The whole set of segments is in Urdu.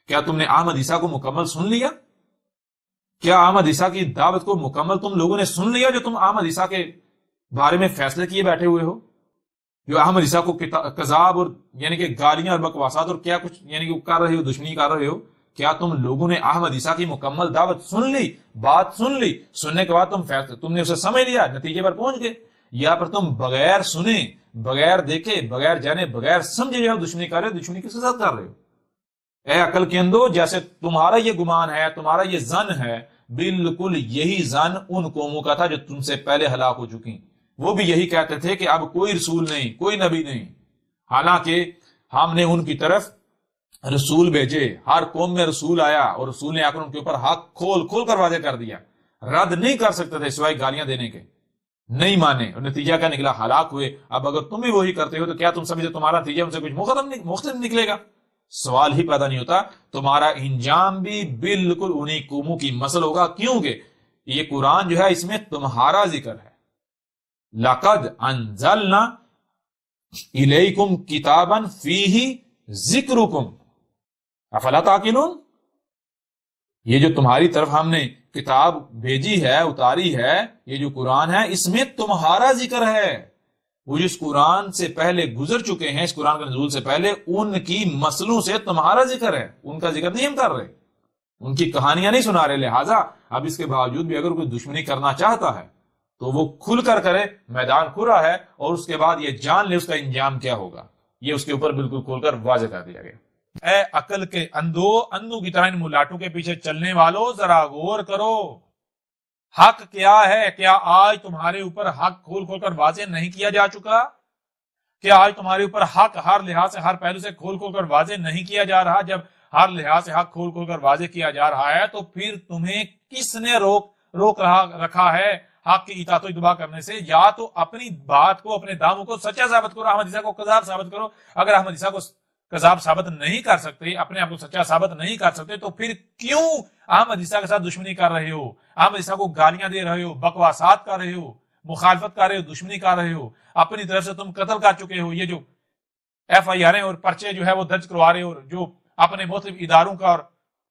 کیا تم نے احمد عیسیٰ کو مکمل سن لیا؟ کیا احمد عیسیٰ کی دعوت کو مکمل تم لوگوں نے سن لیا جو تم احمد عیسیٰ کے بارے میں فیصلے کیے بیٹھے ہوئے ہو؟ جو احمد عیسیٰ کو کذاب اور یعنی کہ گالیاں اور بکواسات اور کیا کچھ یعنی کہ کر رہے ہو، دشمنی کر رہے ہو، کیا تم لوگوں نے احمد عیسیٰ کی مکمل دعوت سن لی، بات سن لی؟ سننے کے بعد تم نے اسے سمجھ لیا، نتیجے پر پہنچ گئے، یا پر تم بغیر سنے، بغیر دیکھے، بغیر جانے، بغیر سمجھے جو دشمنی کر رہے ہو؟ دشمنی کس کے ساتھ کر رہے ہو؟ اے عقل کے اندھو، جیسے تمہارا یہ گمان ہے، تمہارا یہ ظن ہے، بالکل یہی ظن ان قوموں کا تھا جو تم سے پہلے ہلاک ہو چکی۔ وہ بھی یہی کہتے تھے کہ اب کوئی رسول نہیں، کوئی نبی نہیں، حالانکہ ہم نے ان کی طرف رسول بھیجے، ہر قوم میں رسول آیا اور رسول نے آ کر ان کے اوپر حق کھول کھول کر واضح کر دیا، رد نہیں کر سکتے تھے سوائے گالیاں دینے کے، نہیں مانے، اور نتیجہ کیا نکلا؟ ہلاک ہوئے۔ اب اگر تم بھی وہی کرتے ہو تو کیا تم سمجھتے تمہارا نتیجہ ان سے کچھ مختلف نکلے گا؟ سوال ہی پیدا نہیں ہوتا۔ تمہارا انجام بھی بالکل انہی قوموں کی مثل ہوگا، کیونکہ یہ قرآن جو ہے اس میں تمہارا ذکر ہے۔ لَقَدْ أَنزَلْنَا إِلَيْكُمْ كِتَابًا فِيهِ ذِكْرُكُمْ أَفَلَا تَعْقِلُونَ، یہ جو تمہاری طرف ہم نے کتاب بھیجی ہے، اتاری ہے، یہ جو قرآن ہے اس میں تمہارا ذکر ہے۔ وہ جو اس قرآن سے پہلے گزر چکے ہیں، اس قرآن کے نزول سے پہلے، ان کی مسلوں سے تمہارا ذکر ہے، ان کا ذکر نہیں ہم کر رہے، ان کی کہانیاں نہیں سنا رہے۔ لہٰذا اب اس کے باوجود بھی اگر کوئی دشمنی کرنا چاہتا ہے تو وہ کھل کر کرے، میدان کھلا ہے، اور اس کے بعد یہ جان لے اس کا انجام کیا ہوگا، یہ اس کے اوپر بالکل کھول کر واضح کر دیا گیا۔ اے عقل کے اندھوں کی طرح ان ملاٹوں کے پیچھے چلنے والوں، ذرا غور کرو، حق کیا ہے؟ کیا آج تمہارے اوپر حق کھول کھول کر واضح نہیں کیا جا چکا؟ کیا آج تمہارے اوپر حق ہر لحاظ سے، ہر پہلو سے کھول کھول کر واضح نہیں کیا جا رہا؟ جب ہر لحاظ سے حق کھول کھول کر واضح کیا جا رہا ہے تو پھر تمہیں کس نے روک رکھا ہے حق کی اطاعت و اتباع کرنے سے؟ یا تو اپنی بات کو، اپنے داموں کو سچا ثابت کرو، احمد عیسیٰ کو کذاب ثابت کرو۔ اگر احمد عیسیٰ کو کذاب ثابت نہیں کر سکتے، اپنے آپ کو سچا ثابت نہیں کر سکتے، تو پھر کیوں احمد عیسیٰ کے ساتھ دشمنی کر رہے ہو؟ احمد عیسیٰ کو گالیاں دے رہے ہو، بکواسات کر رہے ہو، مخالفت کر رہے ہو، دشمنی کر رہے ہو، اپنی طرف سے تم قتل کر چکے ہو۔ یہ جو FIR اور پرچے جو ہے وہ درج کروا رہے ہو، جو اپنے مختلف اداروں کا اور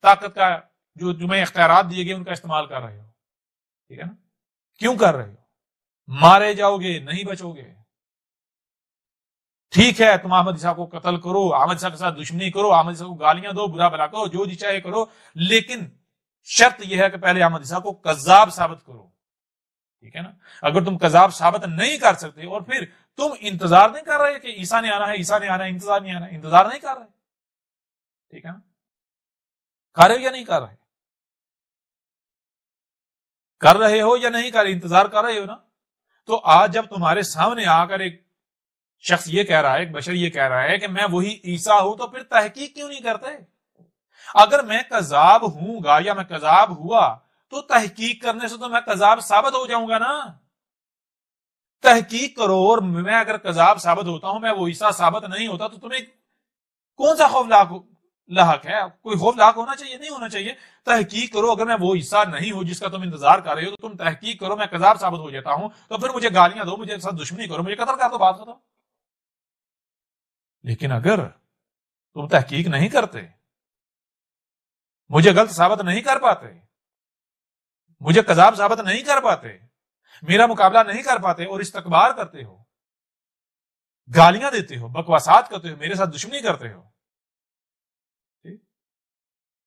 طاقت کا جو تمہیں اختیارات دیے گئے ان کا استعمال کر رہے ہو، ٹھیک ہے نا؟ کیوں کر رہے ہو؟ مارے جاؤ گے، نہیں بچو گے۔ ٹھیک ہے، تم احمد عیسیٰ کو قتل کرو، احمد عیسیٰ کے ساتھ دشمنی کرو، احمد عیسیٰ کو گالیاں دو، برا بھلا کرو، جو جی چاہے کرو، لیکن شرط یہ ہے کہ پہلے احمد عیسیٰ کو کذاب ثابت کرو، ٹھیک ہے نا؟ اگر تم کذاب ثابت نہیں کر سکتے اور پھر تم انتظار نہیں کر رہے کہ عیسیٰ نے آنا ہے، عیسیٰ نے آنا ہے، انتظار نہیں آنا ہے، انتظار نہیں کر رہے، ٹھیک ہے نا؟ کر رہے ہو یا نہیں کر رہے؟ کر رہے ہو یا نہیں کر رہے؟ انتظار کر رہے ہو نا؟ تو آج جب تمہارے سامنے آ کر ایک شخص یہ کہہ رہا ہے، ایک بشر یہ کہہ رہا ہے کہ میں وہی عیسیٰ ہوں، تو پھر تحقیق کیوں نہیں کرتے؟ اگر میں کذاب ہوں گا یا میں کذاب ہوا تو تحقیق کرنے سے تو میں کذاب ثابت ہو جاؤں گا نا۔ تحقیق کرو، اور میں اگر کذاب ثابت ہوتا ہوں، میں وہ عیسیٰ ثابت نہیں ہوتا، تو تمہیں کون سا خوف لاحق ہے؟ کوئی خوف لاحق ہونا چاہیے؟ نہیں ہونا چاہیے۔ تحقیق کرو، اگر میں وہ عیسیٰ نہیں ہوں جس کا تم انتظار کر رہے ہو تو تم تحقیق کرو، میں کذاب ثابت ہو جاتا ہوں، تو پھر مجھے گالیاں دو، مجھے ساتھ دشمنی کرو، مجھے قتل کر دو، بات ختم۔ لیکن اگر تم تحقیق نہیں کرتے، مجھے غلط ثابت نہیں کر پاتے، مجھے کذاب ثابت نہیں کر پاتے، میرا مقابلہ نہیں کر پاتے، اور استکبار کرتے ہو، گالیاں دیتے ہو، بکواسات کرتے ہو، میرے ساتھ دشمنی کرتے ہو،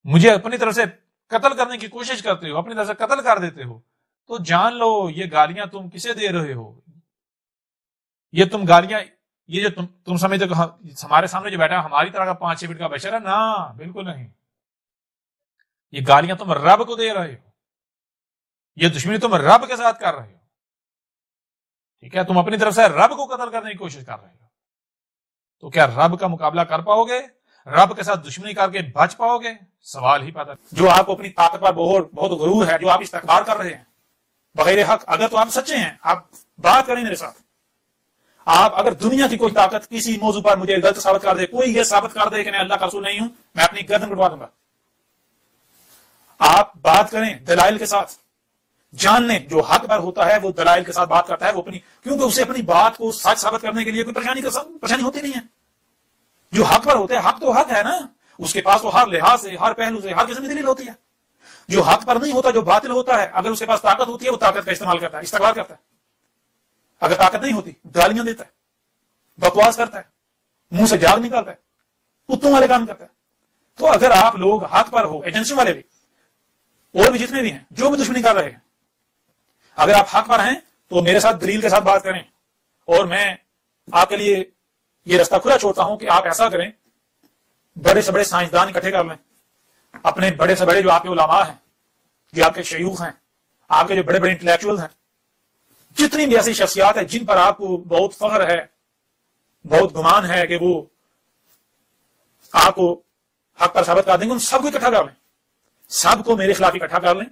مجھے اپنی طرف سے قتل کرنے کی کوشش کرتے ہو، اپنی طرف سے قتل کر دیتے ہو، تو جان لو یہ گالیاں تم کسے دے رہے ہو؟ یہ تم گالیاں، یہ جو تم سمجھتے ہو ہمارے سامنے جو بیٹھا ہماری طرح کا 5-6 فٹ کا بشر ہے نا، بالکل نہیں۔ یہ گالیاں تم رب کو دے رہے ہو، یہ دشمنی تم رب کے ساتھ کر رہے ہو، ٹھیک ہے؟ تم اپنی طرف سے رب کو قتل کرنے کی کوشش کر رہے ہو، تو کیا رب کا مقابلہ کر پاؤ گے؟ رب کے ساتھ دشمنی کر کے بچ پاؤ گے؟ سوال ہی پیدا۔ جو آپ کو اپنی طاقت پر بہت غرور ہے، جو آپ استکبار کر رہے ہیں بغیر حق، اگر تو آپ سچے ہیں، آپ بات کریں میرے ساتھ، آپ اگر دنیا کی کوئی طاقت کسی موضوع پر مجھے غلط ثابت کر دے، کوئی یہ ثابت کر دے کہ میں اللہ کا رسول نہیں ہوں، میں اپنی گردن کٹوا دوں گا۔ آپ بات کریں دلائل کے ساتھ، جان لیں جو حق پر ہوتا ہے وہ دلائل کے ساتھ بات کرتا ہے، وہ اپنی، کیونکہ اسے اپنی بات کو سچ ثابت کرنے کے لیے کوئی پریشانی ہوتی نہیں ہے۔ جو حق پر ہوتے ہیں، حق تو حق ہے نا، اس کے پاس وہ ہر لحاظ سے، ہر پہلو سے، ہر قسم کی دلیل ہوتی ہے. جو حق پر نہیں ہوتا، جو باطل ہوتا ہے، اگر اس کے پاس طاقت ہوتی ہے وہ طاقت کا استعمال کرتا ہے، استقبال کرتا ہے. اگر طاقت نہیں ہوتی گالیاں دیتا ہے، بکواس کرتا ہے، منہ سے جاگ نکالتا ہے، کتوں والے کام کرتا ہے. تو اگر آپ لوگ حق پر ہو، ایجنسی والے بھی اور بھی جتنے بھی ہیں جو بھی دشمنی کر رہے ہیں، اگر آپ حق پر ہیں تو میرے ساتھ دلیل کے ساتھ بات کریں، اور میں آپ کے لیے یہ رستہ کھلا چھوڑتا ہوں کہ آپ ایسا کریں، بڑے سے بڑے سائنسدان اکٹھے کر لیں، اپنے بڑے سے بڑے جو آپ کے علماء ہیں، جو آپ کے شیوخ ہیں، آپ کے جو بڑے بڑے انٹلیکچوئل ہیں، جتنی بھی ایسی شخصیات ہیں جن پر آپ کو بہت فخر ہے، بہت گمان ہے کہ وہ آپ کو حق پر ثابت کر دیں گے، ان سب کو اکٹھا کر لیں، سب کو میرے خلاف اکٹھا کر لیں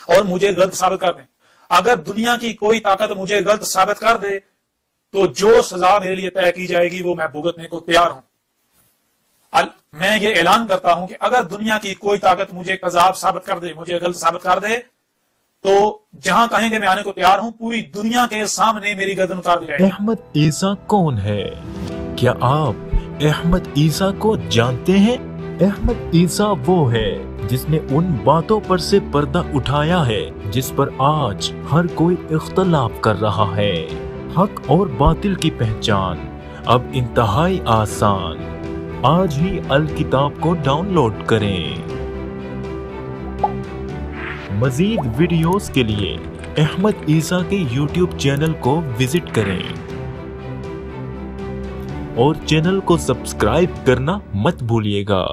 اور مجھے غلط ثابت کر دیں. اگر دنیا کی کوئی طاقت مجھے غلط ثابت کر دے تو جو سزا میرے لیے طے کی جائے گی وہ میں بھگتنے کو تیار ہوں. میں یہ اعلان کرتا ہوں کہ اگر دنیا کی کوئی طاقت مجھے کذاب ثابت کر دے، مجھے غلط ثابت کر دے، تو جہاں کہیں گے میں آنے کو تیار ہوں، پوری دنیا کے سامنے میری گردن اتار دی جائے گی. احمد عیسیٰ کون ہے؟ کیا آپ احمد عیسیٰ کو جانتے ہیں؟ احمد عیسیٰ وہ ہے جس نے ان باتوں پر سے پردہ اٹھایا ہے جس پر آج ہر کوئی اختلاف کر رہا ہے. حق اور باطل کی پہچان اب انتہائی آسان. آج ہی الکتاب کو ڈاؤن لوڈ کریں. مزید ویڈیوز کے لیے احمد عیسیٰ کے یوٹیوب چینل کو وزٹ کریں اور چینل کو سبسکرائب کرنا مت بھولیے گا.